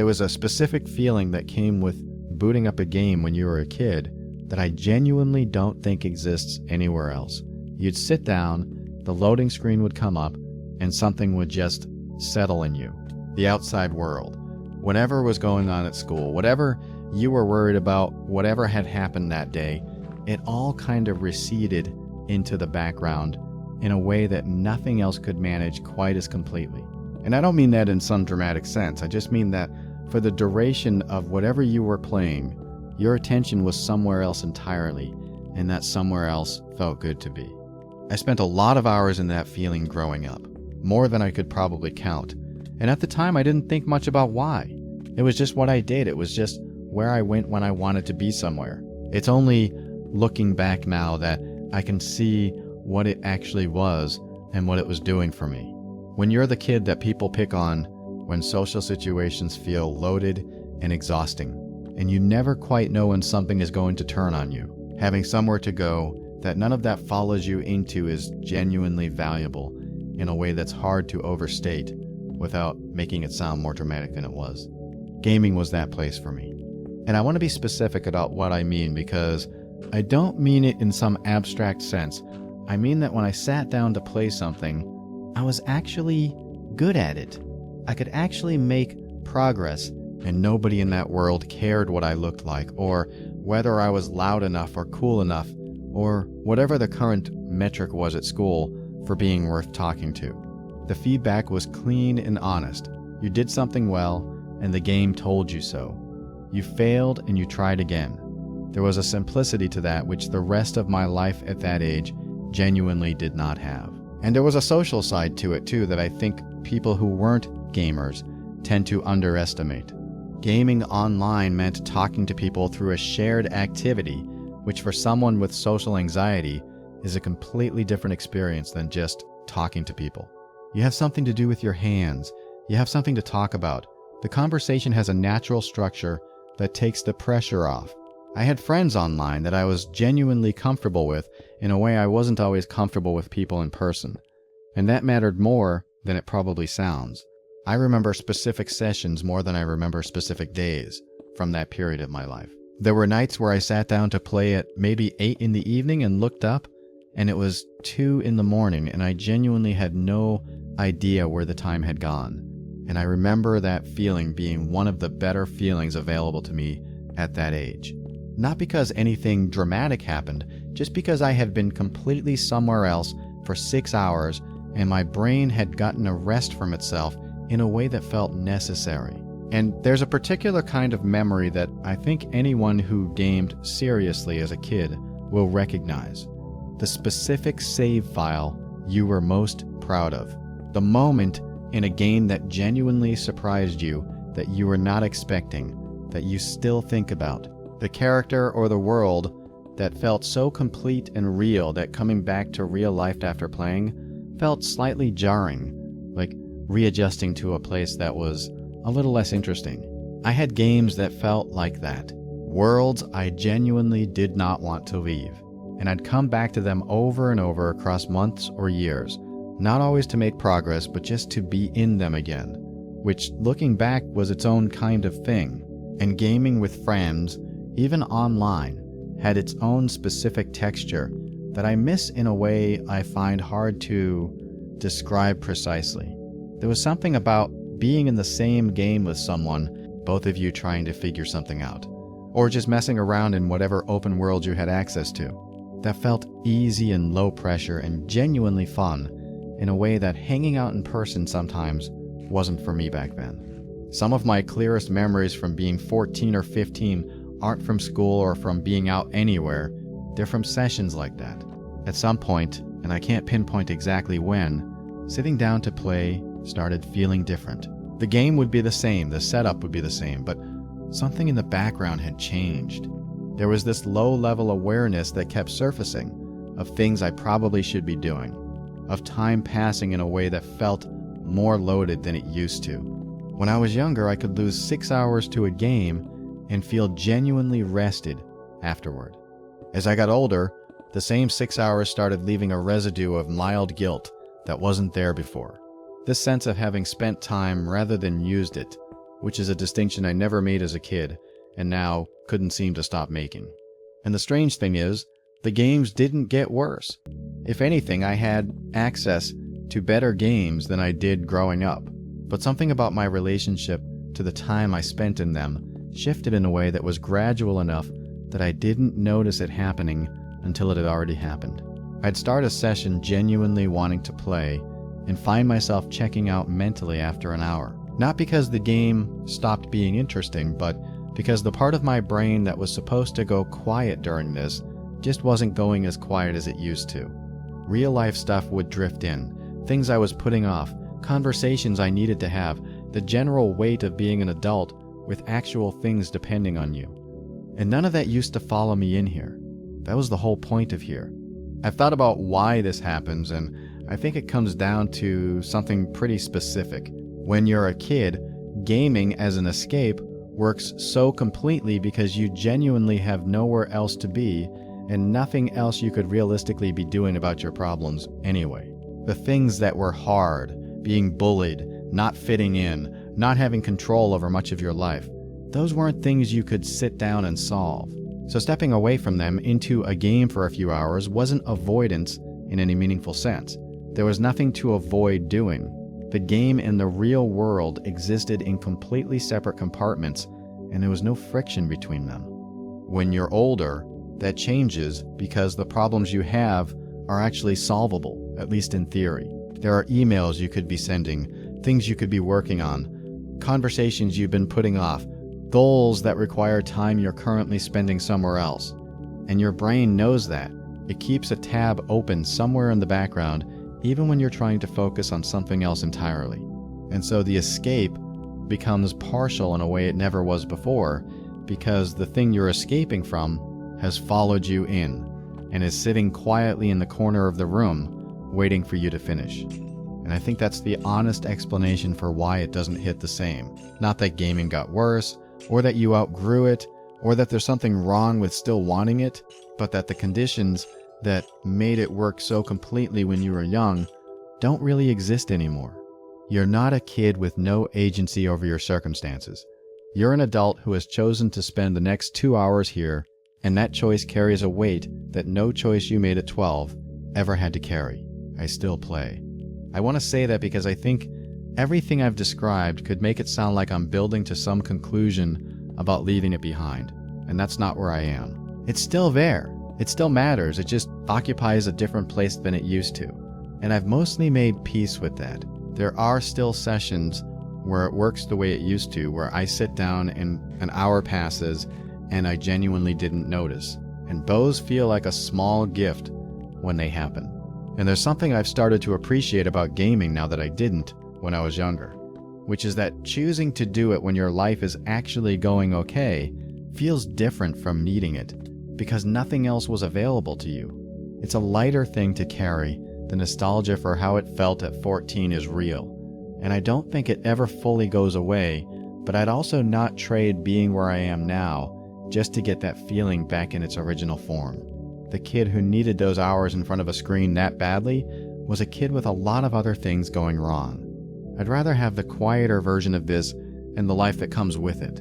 There was a specific feeling that came with booting up a game when you were a kid that I genuinely don't think exists anywhere else. You'd sit down, the loading screen would come up, and something would just settle in you. The outside world. Whatever was going on at school, whatever you were worried about, whatever had happened that day, it all kind of receded into the background in a way that nothing else could manage quite as completely. And I don't mean that in some dramatic sense. I just mean that for the duration of whatever you were playing, your attention was somewhere else entirely, and that somewhere else felt good to be. I spent a lot of hours in that feeling growing up, more than I could probably count. And at the time, I didn't think much about why. It was just what I did. It was just where I went when I wanted to be somewhere. It's only looking back now that I can see what it actually was and what it was doing for me. When you're the kid that people pick on, when social situations feel loaded and exhausting, and you never quite know when something is going to turn on you, having somewhere to go that none of that follows you into is genuinely valuable in a way that's hard to overstate without making it sound more dramatic than it was. Gaming was that place for me. And I want to be specific about what I mean, because I don't mean it in some abstract sense. I mean that when I sat down to play something, I was actually good at it. I could actually make progress, and nobody in that world cared what I looked like, or whether I was loud enough or cool enough, or whatever the current metric was at school for being worth talking to. The feedback was clean and honest. You did something well, and the game told you so. You failed and you tried again. There was a simplicity to that which the rest of my life at that age genuinely did not have. And there was a social side to it too that I think people who weren't gamers tend to underestimate. Gaming online meant talking to people through a shared activity, which for someone with social anxiety is a completely different experience than just talking to people. You have something to do with your hands. You have something to talk about. The conversation has a natural structure that takes the pressure off. I had friends online that I was genuinely comfortable with in a way I wasn't always comfortable with people in person. And that mattered more than it probably sounds. I remember specific sessions more than I remember specific days from that period of my life. There were nights where I sat down to play at maybe 8 in the evening and looked up, and it was 2 in the morning, and I genuinely had no idea where the time had gone. And I remember that feeling being one of the better feelings available to me at that age. Not because anything dramatic happened, just because I had been completely somewhere else for 6 hours and my brain had gotten a rest from itself in a way that felt necessary. And there's a particular kind of memory that I think anyone who gamed seriously as a kid will recognize. The specific save file you were most proud of. The moment in a game that genuinely surprised you, that you were not expecting, that you still think about. The character or the world that felt so complete and real that coming back to real life after playing felt slightly jarring, like readjusting to a place that was a little less interesting. I had games that felt like that. Worlds I genuinely did not want to leave. And I'd come back to them over and over across months or years. Not always to make progress, but just to be in them again. Which, looking back, was its own kind of thing. And gaming with friends, even online, had its own specific texture that I miss in a way I find hard to describe precisely. There was something about being in the same game with someone, both of you trying to figure something out, or just messing around in whatever open world you had access to, that felt easy and low pressure and genuinely fun in a way that hanging out in person sometimes wasn't for me back then. Some of my clearest memories from being 14 or 15 aren't from school or from being out anywhere. They're from sessions like that. At some point, and I can't pinpoint exactly when, sitting down to play started feeling different. The game would be the same, the setup would be the same, but something in the background had changed. There was this low-level awareness that kept surfacing of things I probably should be doing, of time passing in a way that felt more loaded than it used to. When I was younger, I could lose 6 hours to a game and feel genuinely rested afterward. As I got older, the same 6 hours started leaving a residue of mild guilt that wasn't there before. This sense of having spent time rather than used it, which is a distinction I never made as a kid and now couldn't seem to stop making. And the strange thing is, the games didn't get worse. If anything, I had access to better games than I did growing up, but something about my relationship to the time I spent in them shifted in a way that was gradual enough that I didn't notice it happening until it had already happened. I'd start a session genuinely wanting to play and find myself checking out mentally after an hour. Not because the game stopped being interesting, but because the part of my brain that was supposed to go quiet during this just wasn't going as quiet as it used to. Real life stuff would drift in, things I was putting off, conversations I needed to have, the general weight of being an adult with actual things depending on you. And none of that used to follow me in here. That was the whole point of here. I've thought about why this happens, and I think it comes down to something pretty specific. When you're a kid, gaming as an escape works so completely because you genuinely have nowhere else to be and nothing else you could realistically be doing about your problems anyway. The things that were hard, being bullied, not fitting in, not having control over much of your life, those weren't things you could sit down and solve. So stepping away from them into a game for a few hours wasn't avoidance in any meaningful sense. There was nothing to avoid doing. The game and the real world existed in completely separate compartments, and there was no friction between them. When you're older, that changes because the problems you have are actually solvable, at least in theory. There are emails you could be sending, things you could be working on, conversations you've been putting off, goals that require time you're currently spending somewhere else. And your brain knows that. It keeps a tab open somewhere in the background, even when you're trying to focus on something else entirely. And so the escape becomes partial in a way it never was before, because the thing you're escaping from has followed you in and is sitting quietly in the corner of the room waiting for you to finish. And I think that's the honest explanation for why it doesn't hit the same. Not that gaming got worse, or that you outgrew it, or that there's something wrong with still wanting it, but that the conditions that made it work so completely when you were young don't really exist anymore. You're not a kid with no agency over your circumstances. You're an adult who has chosen to spend the next 2 hours here, and that choice carries a weight that no choice you made at 12 ever had to carry. I still play. I want to say that because I think everything I've described could make it sound like I'm building to some conclusion about leaving it behind, and that's not where I am. It's still there. It still matters. It just occupies a different place than it used to. And I've mostly made peace with that. There are still sessions where it works the way it used to, where I sit down and an hour passes and I genuinely didn't notice. And those feel like a small gift when they happen. And there's something I've started to appreciate about gaming now that I didn't when I was younger, which is that choosing to do it when your life is actually going okay feels different from needing it, because nothing else was available to you. It's a lighter thing to carry. The nostalgia for how it felt at 14 is real, and I don't think it ever fully goes away, but I'd also not trade being where I am now just to get that feeling back in its original form. The kid who needed those hours in front of a screen that badly was a kid with a lot of other things going wrong. I'd rather have the quieter version of this and the life that comes with it.